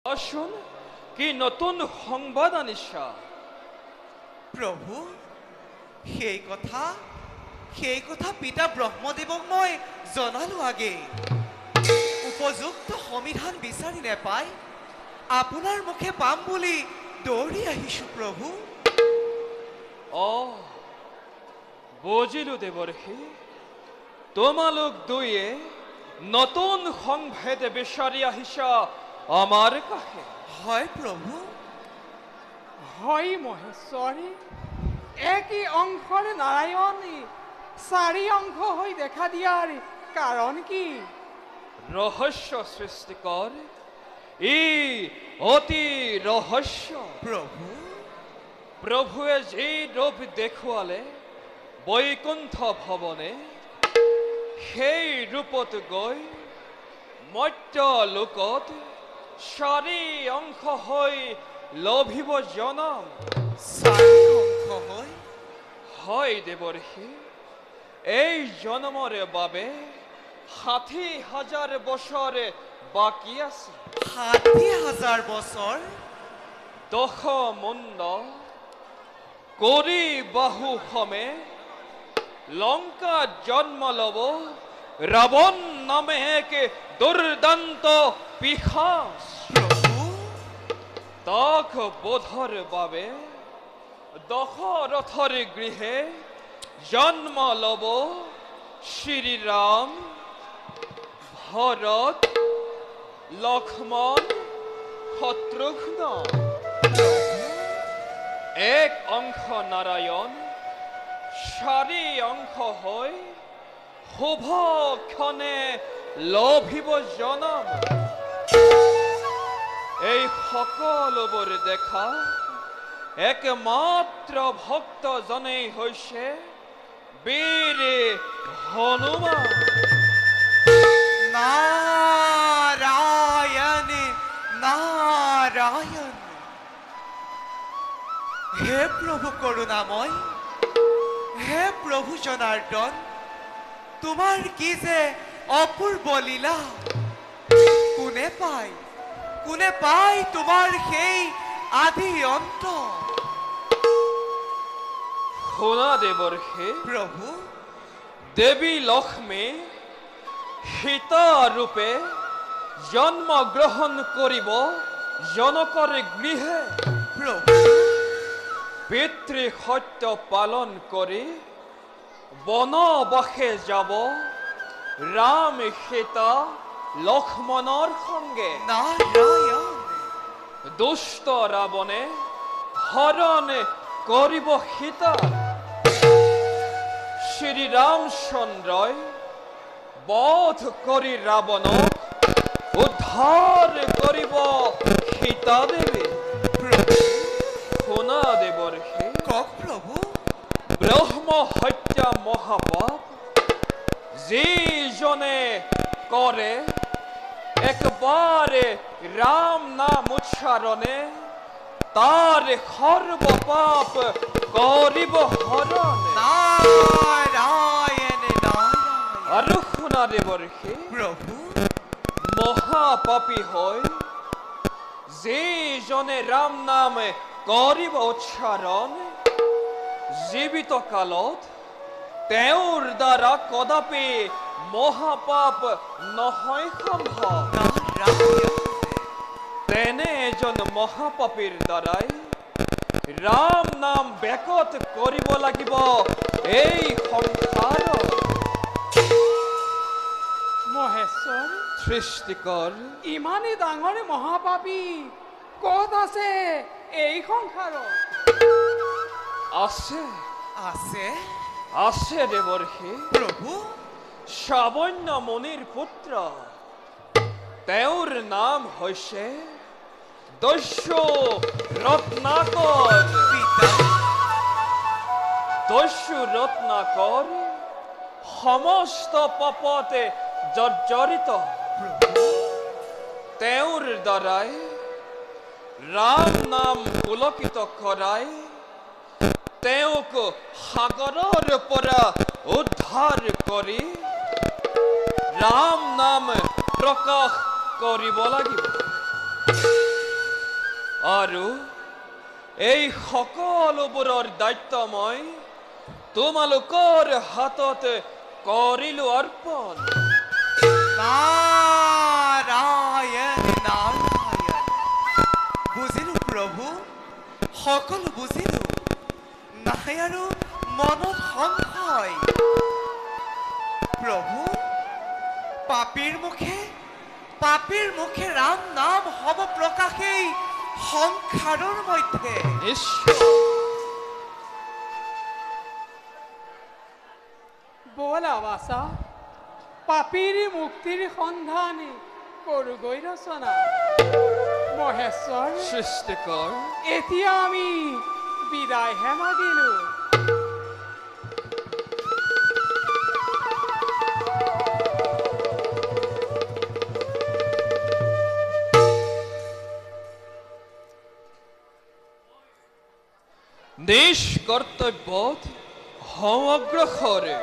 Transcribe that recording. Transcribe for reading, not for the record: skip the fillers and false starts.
আসুন কি নতুন সংবাদ আনিছা প্ৰভু সেই কথা পিতা ব্ৰহ্মদেৱক মই জনালো আগে উপযুক্ত সমিধান বিচাৰি নেপাই আপোনাৰ মুখে পাম বুলি দৌৰি আহিছো প্ৰভু বুজিলো দেৱৰ্ষি তোমালোক দুয়ে নতুন সংভেদ বিচাৰি আহিছা আমাৰ কাষে হয় প্ৰভু হয় মহেশ্বৰী একই অংশৰ নাৰায়ণী চাৰি অংশ হৈ দেখা দিয়াৰ কাৰণ কি ৰহস্য সৃষ্টিকৰ ই অতি ৰহস্য প্ৰভু প্ৰভুৱে যি ৰূপ দেখুৱালে বৈকুণ্ঠ ভৱনে সেই ৰূপত গৈ মৰ্ত্য লোকত চাৰি অংশ হৈ লভিব জনম চাৰি অংশ হৈ হয় দেৱৰ্ষি এই জনমৰ বাবে ৬০,০০০ বছৰ বাকী আছে ৬০,০০০ বছৰ দশ মুণ্ড কৰি বাহু সমে লংকা জন্ম লব ৰাৱণ নামে এক দুৰ্দান্ত পিশাচ প্ৰভু তাক বোধৰ বাবে দশৰথৰ গৃহে জন্ম লব শ্ৰীৰাম ভৰত লক্ষ্মণ শত্ৰুঘ্ন এক অংশ নাৰায়ণ চাৰি অংশ হৈ শুভ ক্ষণে লভিব জনম এই সকলোবোৰ দেখা একমাত্ৰ ভক্তজনেই হৈছে বীৰ হনুমান নাৰায়ণ নাৰায়ণ হে প্ৰভু কৰুণাময় হে প্ৰভু জনাৰ্দন তোমাৰ কি যে অপূৰ্ব লীলা কোনে পায় তোমাৰ সেই আদি অন্ত শুনা দেৱৰ্ষি প্ৰভু দেৱী লক্ষ্মী সীতা ৰূপে জন্ম গ্ৰহণ কৰিব জনকৰ গৃহে প্ৰভু পিতৃ সত্য পালন কৰি বনবাসে যাব ৰাম সীতা লক্ষ্মণৰ সংগে নাৰায়ণ দুষ্ট ৰাৱণে হৰণ কৰিব সীতা শ্ৰী ৰামচন্দ্ৰই বধ কৰি ৰাৱণক উদ্ধাৰ কৰিব সীতা দেৱী শুনা দেৱৰ্ষি কওক প্ৰভু ব্ৰহ্ম হত্যা মহাপাপ যিজনে কৰে একবাৰ ৰাম নাম উচ্চাৰণে তাৰ সৰ্ব পাপ কৰিব হৰণ নাৰায়ণ নাৰায়ণ আৰু শুনা দেৱৰ্ষি প্ৰভু মহাপাপী হৈ যিজনে ৰাম নাম কৰিব উচ্চাৰণ জীৱিত কালত তেওঁৰ দ্বাৰা কদাপি মহাপাপ নহয় সম্ভৱ নাৰায়ণ তেনে এজন মহাপাপীৰ দ্বাৰাই ৰাম নাম বেকত কৰিব লাগিব এই সংসাৰত মহেশ্বৰী সৃষ্টিকৰ ইমানেই ডাঙৰ মহাপাপী ক'ত আছে এই সংসাৰত আছে আছে আছে দেৱৰ্ষি প্ৰভু শ্ৰাৱণ্য মুনিৰ পুত্ৰ তেওঁৰ নাম হৈছে দস্যু ৰত্নাকৰ পিতা দস্যু ৰত্নাকৰ সমস্ত পাপতে জৰ্জৰিত তেওঁৰ দ্বাৰাই ৰাম নাম পুলকিত কৰাই তেওঁক সাগৰৰ পৰা উদ্ধাৰ কৰি ৰাম নাম প্ৰকাশ কৰিব লাগিব আৰু এই সকলোবোৰৰ দায়িত্ব মই তোমালোকৰ হাততে কৰিলো অৰ্পণ। নাৰায়ণ নাৰায়ণ। বুজিলো প্ৰভু, সকলো বুজিলো। নাই আৰু মনত সংশয়। প্ৰভু, পাপীৰ মুখে ৰাম নাম হব প্ৰকাশেই সংসাৰৰ মধ্যে। নিশ্চয় ব'লা বাছা, পাপীৰ মুক্তিৰ সন্ধানী কৰোগৈ ৰচনা। মহেশ্বৰ, সৃষ্টিকৰ এতিয়া আমি বিদায়হে মাগিলো। নিজ কৰ্তব্যত হওঁ অগ্ৰসৰে।